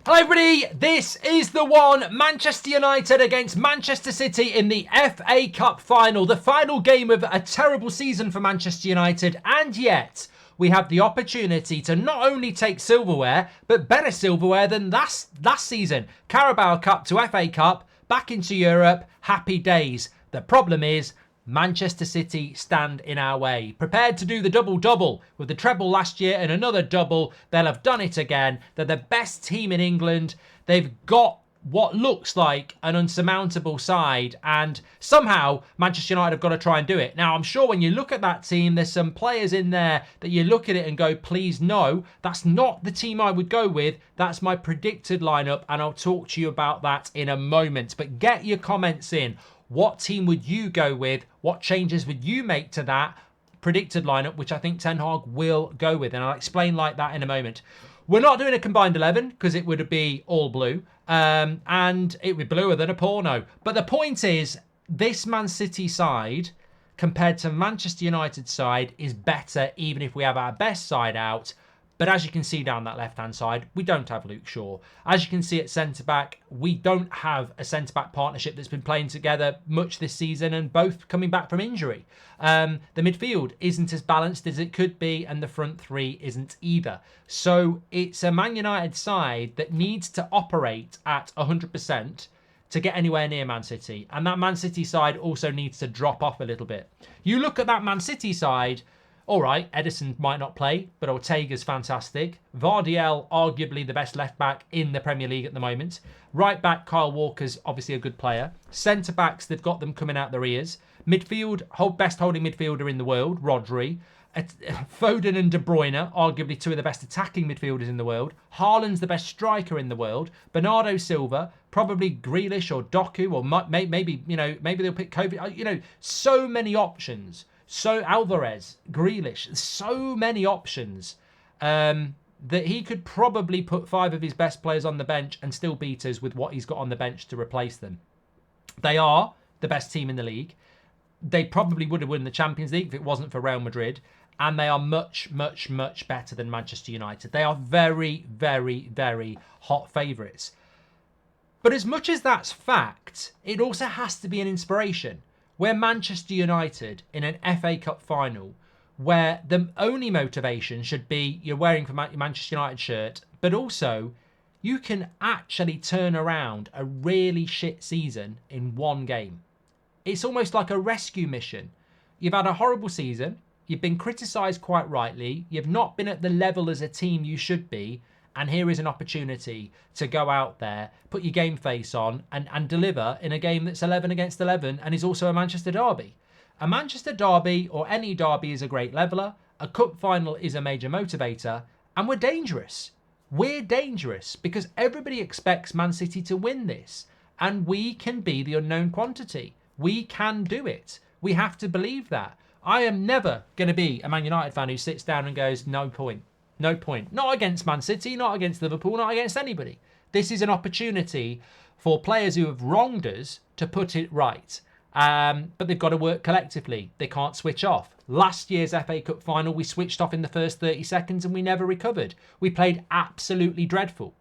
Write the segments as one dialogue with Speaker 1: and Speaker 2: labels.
Speaker 1: Hello everybody, this is the one, Manchester United against Manchester City in the FA Cup final. The final game of a terrible season for Manchester United, and yet we have the opportunity to not only take silverware, but better silverware than last season. Carabao Cup to FA Cup, back into Europe, happy days. The problem is, Manchester City stand in our way. Prepared to do the double-double with the treble last year and another double. They'll have done it again. They're the best team in England. They've got what looks like an unsurmountable side, and somehow Manchester United have got to try and do it. Now, I'm sure when you look at that team, there's some players in there that you look at it and go, please no, that's not the team I would go with. That's my predicted lineup, and I'll talk to you about that in a moment. But get your comments in. What team would you go with? What changes would you make to that predicted lineup, which I think Ten Hag will go with? And I'll explain like that in a moment. We're not doing a combined 11 because it would be all blue. And it would be bluer than a porno. But the point is, this Man City side compared to Manchester United side is better even if we have our best side out. But as you can see down that left-hand side, we don't have Luke Shaw. As you can see at centre-back, we don't have a centre-back partnership that's been playing together much this season and both coming back from injury. The midfield isn't as balanced as it could be and the front three isn't either. So it's a Man United side that needs to operate at 100% to get anywhere near Man City. And that Man City side also needs to drop off a little bit. You look at that Man City side, all right, Edison might not play, but Ortega's fantastic. Vardiel, arguably the best left-back in the Premier League at the moment. Right-back, Kyle Walker's obviously a good player. Centre-backs, they've got them coming out their ears. Midfield, best holding midfielder in the world, Rodri. Foden and De Bruyne, arguably two of the best attacking midfielders in the world. Haaland's the best striker in the world. Bernardo Silva, probably Grealish or Doku, or maybe they'll pick Kobe. So many options. So Alvarez, Grealish, so many options that he could probably put 5 of his best players on the bench and still beat us with what he's got on the bench to replace them. They are the best team in the league. They probably would have won the Champions League if it wasn't for Real Madrid. And they are much, much, much better than Manchester United. They are very, very, very hot favourites. But as much as that's fact, it also has to be an inspiration. Where Manchester United in an FA Cup final, where the only motivation should be you're wearing your Manchester United shirt, but also you can actually turn around a really shit season in one game. It's almost like a rescue mission. You've had a horrible season. You've been criticised quite rightly. You've not been at the level as a team you should be. And here is an opportunity to go out there, put your game face on and deliver in a game that's 11 against 11 and is also a Manchester derby. A Manchester derby or any derby is a great leveller. A cup final is a major motivator. And we're dangerous. We're dangerous because everybody expects Man City to win this. And we can be the unknown quantity. We can do it. We have to believe that. I am never going to be a Man United fan who sits down and goes, no point. No point. Not against Man City, not against Liverpool, not against anybody. This is an opportunity for players who have wronged us to put it right. But they've got to work collectively. They can't switch off. Last year's FA Cup final, we switched off in the first 30 seconds and we never recovered. We played absolutely dreadful.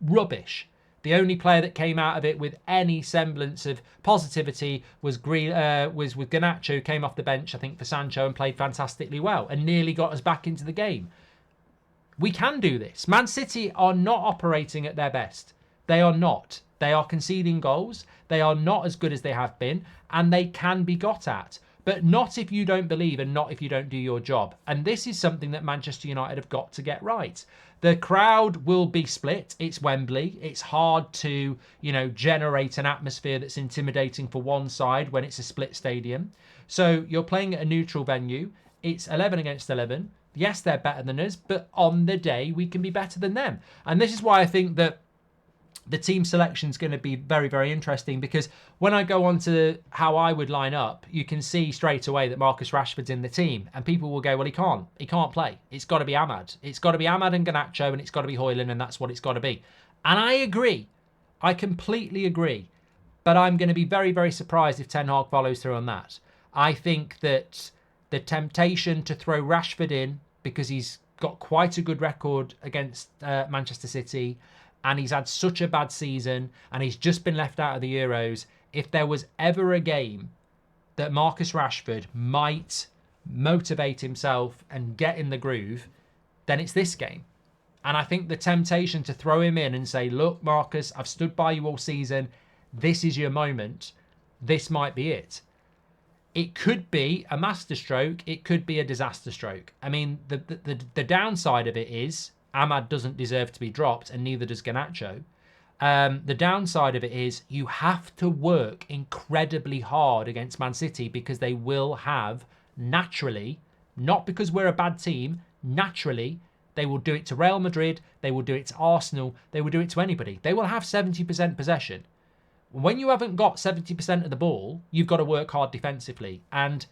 Speaker 1: Rubbish. The only player that came out of it with any semblance of positivity was with Garnacho, who came off the bench, I think, for Sancho and played fantastically well and nearly got us back into the game. We can do this. Man City are not operating at their best. They are not. They are conceding goals. They are not as good as they have been, and they can be got at. But not if you don't believe and not if you don't do your job. And this is something that Manchester United have got to get right. The crowd will be split. It's Wembley. It's hard to, generate an atmosphere that's intimidating for one side when it's a split stadium. So you're playing at a neutral venue. It's 11 against 11. Yes, they're better than us, but on the day, we can be better than them. And this is why I think that the team selection is going to be very, very interesting, because when I go on to how I would line up, you can see straight away that Marcus Rashford's in the team. And people will go, well, he can't play. It's got to be Ahmad. It's got to be Ahmad and Garnacho, and it's got to be Højlund, and that's what it's got to be. And I agree. I completely agree. But I'm going to be very, very surprised if Ten Hag follows through on that. I think that the temptation to throw Rashford in because he's got quite a good record against Manchester City, and he's had such a bad season, and he's just been left out of the Euros. If there was ever a game that Marcus Rashford might motivate himself and get in the groove, then it's this game. And I think the temptation to throw him in and say, look, Marcus, I've stood by you all season. This is your moment. This might be it. It could be a masterstroke. It could be a disaster stroke. I mean, the downside of it is Ahmad doesn't deserve to be dropped, and neither does Garnacho. The downside of it is you have to work incredibly hard against Man City, because they will have, naturally, not because we're a bad team, naturally, they will do it to Real Madrid, they will do it to Arsenal, they will do it to anybody. They will have 70% possession. When you haven't got 70% of the ball, you've got to work hard defensively. And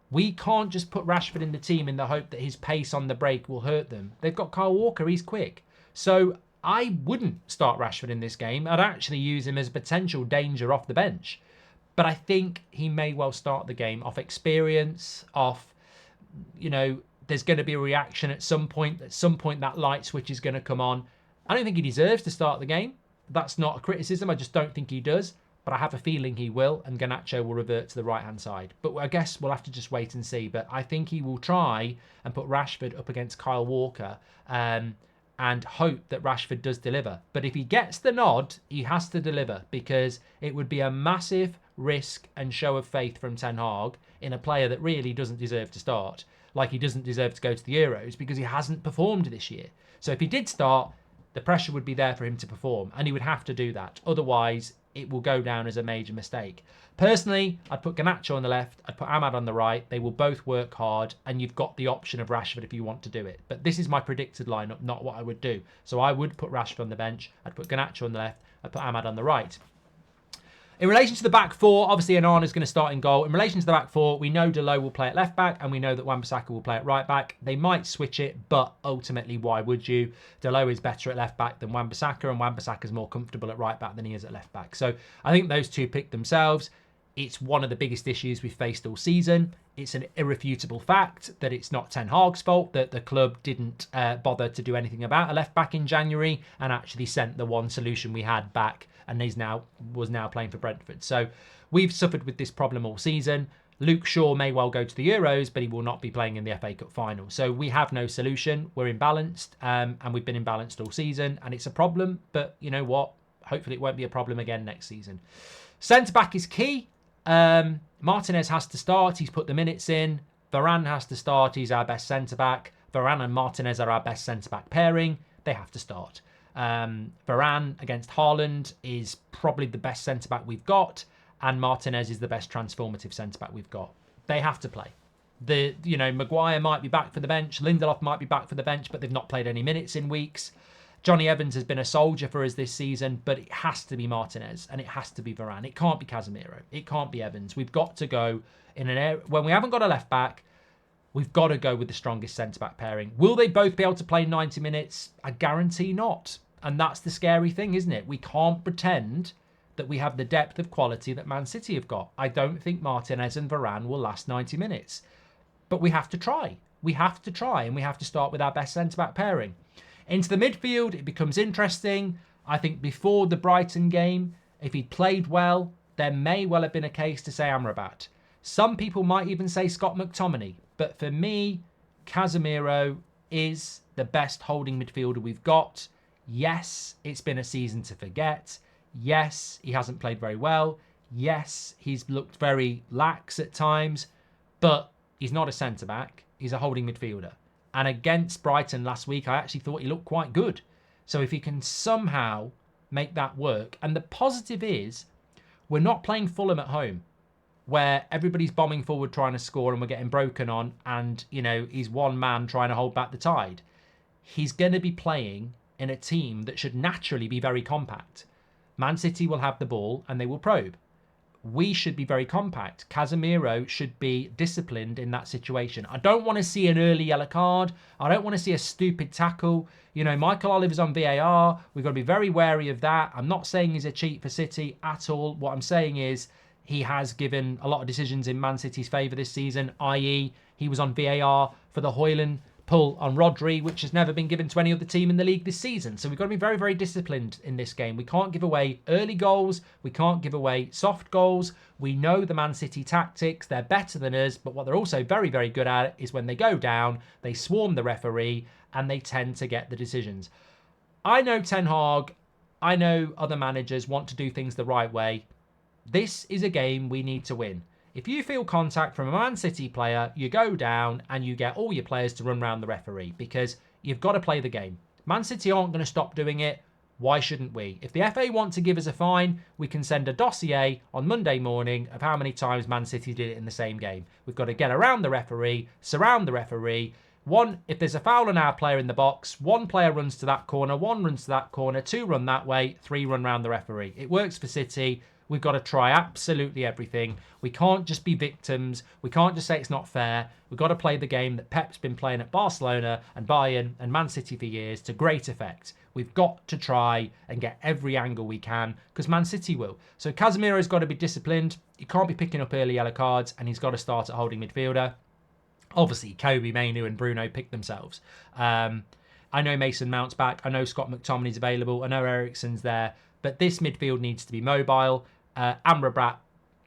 Speaker 1: we can't just put Rashford in the team in the hope that his pace on the break will hurt them. They've got Kyle Walker, he's quick. So I wouldn't start Rashford in this game. I'd actually use him as a potential danger off the bench. But I think he may well start the game off experience, off, there's going to be a reaction at some point. At some point, that light switch is going to come on. I don't think he deserves to start the game. That's not a criticism. I just don't think he does. But I have a feeling he will, and Garnacho will revert to the right-hand side. But I guess we'll have to just wait and see. But I think he will try and put Rashford up against Kyle Walker and hope that Rashford does deliver. But if he gets the nod, he has to deliver, because it would be a massive risk and show of faith from Ten Hag in a player that really doesn't deserve to start, like he doesn't deserve to go to the Euros, because he hasn't performed this year. So if he did start, the pressure would be there for him to perform, and he would have to do that. Otherwise, it will go down as a major mistake. Personally, I'd put Garnacho on the left, I'd put Ahmad on the right. They will both work hard, and you've got the option of Rashford if you want to do it. But this is my predicted lineup, not what I would do. So I would put Rashford on the bench, I'd put Garnacho on the left, I'd put Ahmad on the right. In relation to the back four, obviously Onana's going to start in goal. In relation to the back four, we know Dalot will play at left back, and we know that Wan-Bissaka will play at right back. They might switch it, but ultimately, why would you? Dalot is better at left back than Wan-Bissaka, and Wan-Bissaka is more comfortable at right back than he is at left back. So I think those two pick themselves. It's one of the biggest issues we've faced all season. It's an irrefutable fact that it's not Ten Hag's fault that the club didn't bother to do anything about a left back in January, and actually sent the one solution we had back, and was now playing for Brentford. So we've suffered with this problem all season. Luke Shaw may well go to the Euros, but he will not be playing in the FA Cup final. So we have no solution. We're imbalanced, and we've been imbalanced all season, and it's a problem. But you know what? Hopefully it won't be a problem again next season. Centre-back is key. Martinez has to start. He's put the minutes in. Varane has to start. He's our best centre-back. Varane and Martinez are our best centre-back pairing. They have to start. Varane against Haaland is probably the best centre-back we've got, and Martinez is the best transformative centre-back we've got. They have to play. Maguire might be back for the bench. Lindelof might be back for the bench, but they've not played any minutes in weeks. Johnny Evans has been a soldier for us this season, but it has to be Martinez and it has to be Varane. It can't be Casemiro. It can't be Evans. We've got to go in an area when we haven't got a left back. We've got to go with the strongest centre-back pairing. Will they both be able to play 90 minutes? I guarantee not. And that's the scary thing, isn't it? We can't pretend that we have the depth of quality that Man City have got. I don't think Martinez and Varane will last 90 minutes. But we have to try. We have to try, and we have to start with our best centre-back pairing. Into the midfield, it becomes interesting. I think before the Brighton game, if he'd played well, there may well have been a case to say Amrabat. Some people might even say Scott McTominay. But for me, Casemiro is the best holding midfielder we've got. Yes, it's been a season to forget. Yes, he hasn't played very well. Yes, he's looked very lax at times. But he's not a centre-back. He's a holding midfielder. And against Brighton last week, I actually thought he looked quite good. So if he can somehow make that work. And the positive is, we're not playing Fulham at home, where everybody's bombing forward trying to score and we're getting broken on. And, he's one man trying to hold back the tide. He's going to be playing in a team that should naturally be very compact. Man City will have the ball and they will probe. We should be very compact. Casemiro should be disciplined in that situation. I don't want to see an early yellow card. I don't want to see a stupid tackle. Michael Oliver's on VAR. We've got to be very wary of that. I'm not saying he's a cheat for City at all. What I'm saying is he has given a lot of decisions in Man City's favour this season, i.e. he was on VAR for the Højlund pull on Rodri, which has never been given to any other team in the league this season. So we've got to be very, very disciplined in this game. We can't give away early goals. We can't give away soft goals. We know the Man City tactics. They're better than us, but what they're also very, very good at is when they go down, they swarm the referee and they tend to get the decisions. I know Ten Hag, I know other managers want to do things the right way. This is a game we need to win. If you feel contact from a Man City player, you go down and you get all your players to run around the referee because you've got to play the game. Man City aren't going to stop doing it. Why shouldn't we? If the FA want to give us a fine, we can send a dossier on Monday morning of how many times Man City did it in the same game. We've got to get around the referee, surround the referee. One, if there's a foul on our player in the box, one player runs to that corner, one runs to that corner, two run that way, three run round the referee. It works for City. We've got to try absolutely everything. We can't just be victims. We can't just say it's not fair. We've got to play the game that Pep's been playing at Barcelona and Bayern and Man City for years to great effect. We've got to try and get every angle we can because Man City will. So Casemiro's got to be disciplined. He can't be picking up early yellow cards and he's got to start at holding midfielder. Obviously, Kobe, Mainu and Bruno picked themselves. I know Mason Mount's back. I know Scott McTominay's available. I know Eriksen's there. But this midfield needs to be mobile. Amrabat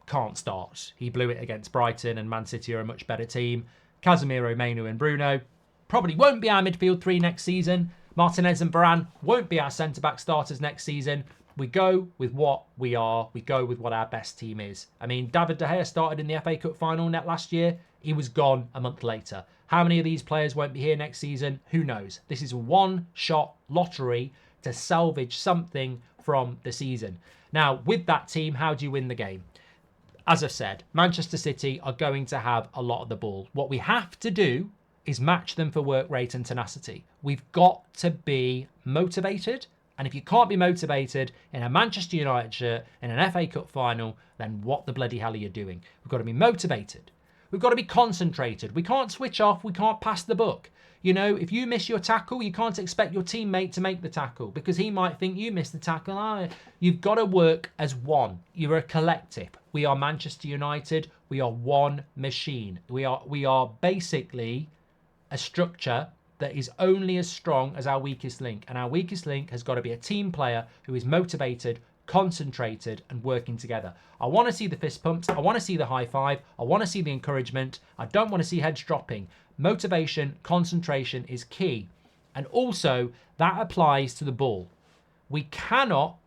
Speaker 1: can't start. He blew it against Brighton and Man City are a much better team. Casemiro, Mainu and Bruno probably won't be our midfield three next season. Martinez and Varane won't be our centre-back starters next season. We go with what we are. We go with what our best team is. I mean, David De Gea started in the FA Cup final net last year. He was gone a month later. How many of these players won't be here next season? Who knows? This is a one-shot lottery to salvage something from the season. Now, with that team, how do you win the game? As I've said, Manchester City are going to have a lot of the ball. What we have to do is match them for work rate and tenacity. We've got to be motivated. And if you can't be motivated in a Manchester United shirt in an FA Cup final, then what the bloody hell are you doing? We've got to be motivated. We've got to be concentrated. We can't switch off. We can't pass the buck. You know, if you miss your tackle, you can't expect your teammate to make the tackle because he might think you missed the tackle. You've got to work as one. You're a collective. We are Manchester United. We are one machine. We are basically a structure that is only as strong as our weakest link. And our weakest link has got to be a team player who is motivated, concentrated and working together. I want to see the fist pumps. I want to see the high five. I want to see the encouragement. I don't want to see heads dropping. Motivation, concentration is key. And also that applies to the ball. We cannot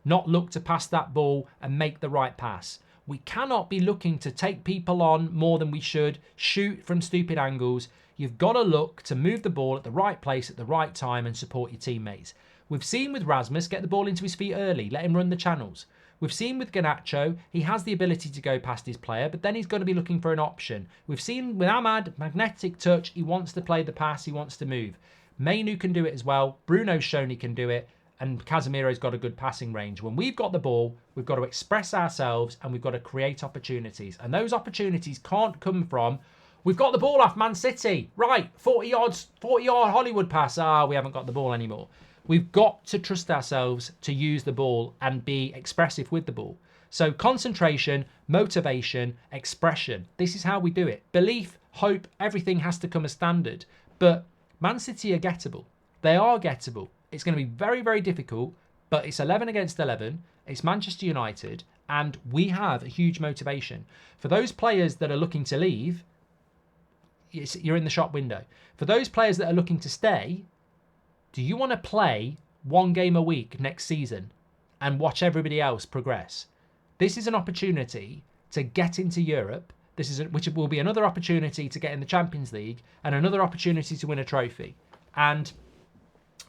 Speaker 1: not look to pass that ball and make the right pass. We cannot be looking to take people on more than we should, shoot from stupid angles. You've got to look to move the ball at the right place at the right time and support your teammates. We've seen with Rasmus get the ball into his feet early, let him run the channels. We've seen with Garnacho, he has the ability to go past his player, but then he's going to be looking for an option. We've seen with Ahmad, magnetic touch, he wants to play the pass, he wants to move. Mainu can do it as well. Bruno's shown he can do it. And Casemiro's got a good passing range. When we've got the ball, we've got to express ourselves and we've got to create opportunities. And those opportunities can't come from, we've got the ball off Man City. Right, 40-yard Hollywood pass. We haven't got the ball anymore. We've got to trust ourselves to use the ball and be expressive with the ball. So concentration, motivation, expression. This is how we do it. Belief, hope, everything has to come as standard. But Man City are gettable. They are gettable. It's going to be very, very difficult, but it's 11 against 11. It's Manchester United, and we have a huge motivation. For those players that are looking to leave, you're in the shop window. For those players that are looking to stay, do you want to play one game a week next season and watch everybody else progress? This is an opportunity to get into Europe. Which will be another opportunity to get in the Champions League and another opportunity to win a trophy. And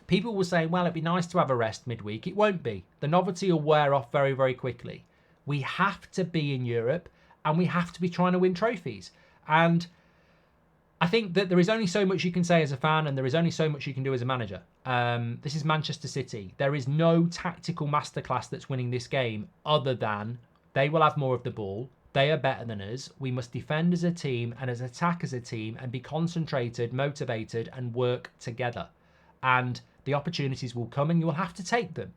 Speaker 1: people will say, well, it'd be nice to have a rest midweek. It won't be. The novelty will wear off very, very quickly. We have to be in Europe and we have to be trying to win trophies. And I think that there is only so much you can say as a fan and there is only so much you can do as a manager. This is Manchester City. There is no tactical masterclass that's winning this game other than they will have more of the ball. They are better than us. We must defend as a team and as attack as a team and be concentrated, motivated and work together. And the opportunities will come and you will have to take them.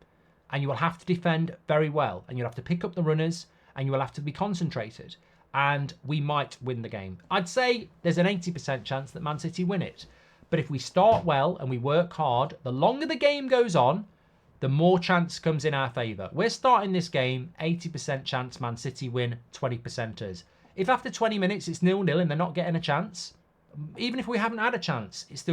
Speaker 1: And you will have to defend very well. And you'll have to pick up the runners and you will have to be concentrated. and we might win the game. I'd say there's an 80% chance that Man City win it. But if we start well and we work hard, the longer the game goes on, the more chance comes in our favour. We're starting this game, 80% chance Man City win, 20% us. If after 20 minutes it's 0-0 and they're not getting a chance, even if we haven't had a chance, it's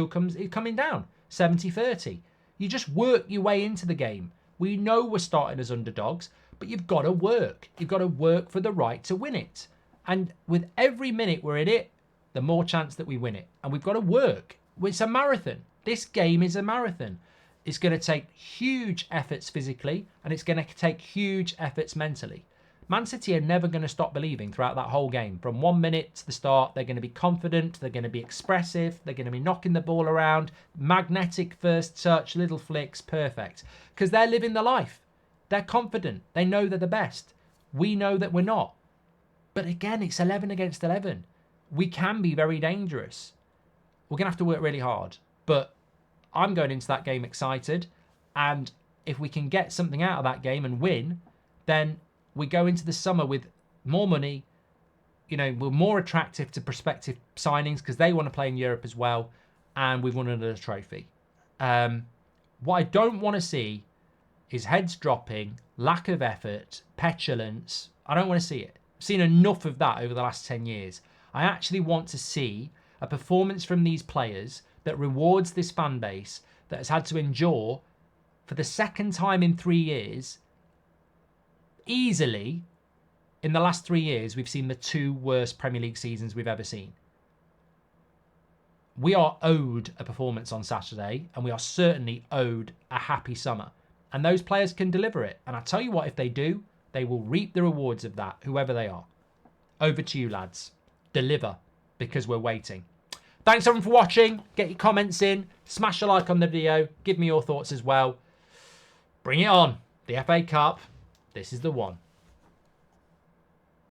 Speaker 1: coming down, 70-30. You just work your way into the game. We know we're starting as underdogs, but you've got to work. You've got to work for the right to win it. And with every minute we're in it, the more chance that we win it. And we've got to work. It's a marathon. This game is a marathon. It's going to take huge efforts physically, and it's going to take huge efforts mentally. Man City are never going to stop believing throughout that whole game. From 1 minute to the start, they're going to be confident, they're going to be expressive, they're going to be knocking the ball around, magnetic first touch, little flicks, perfect. Because they're living the life. They're confident. They know they're the best. We know that we're not. But again, it's 11 against 11. We can be very dangerous. We're going to have to work really hard. But I'm going into that game excited. And if we can get something out of that game and win, then we go into the summer with more money. You know, we're more attractive to prospective signings because they want to play in Europe as well. And we've won another trophy. What I don't want to see is heads dropping, lack of effort, petulance. I don't want to see it. I've seen enough of that over the last 10 years. I actually want to see a performance from these players that rewards this fan base that has had to endure for the second time in 3 years. Easily, in the last 3 years, we've seen the 2 worst Premier League seasons we've ever seen. We are owed a performance on Saturday, and we are certainly owed a happy summer. And those players can deliver it. And I tell you what, if they do, they will reap the rewards of that, whoever they are. Over to you, lads. Deliver, because we're waiting. Thanks everyone for watching. Get your comments in. Smash a like on the video. Give me your thoughts as well. Bring it on. The FA Cup. This is the one.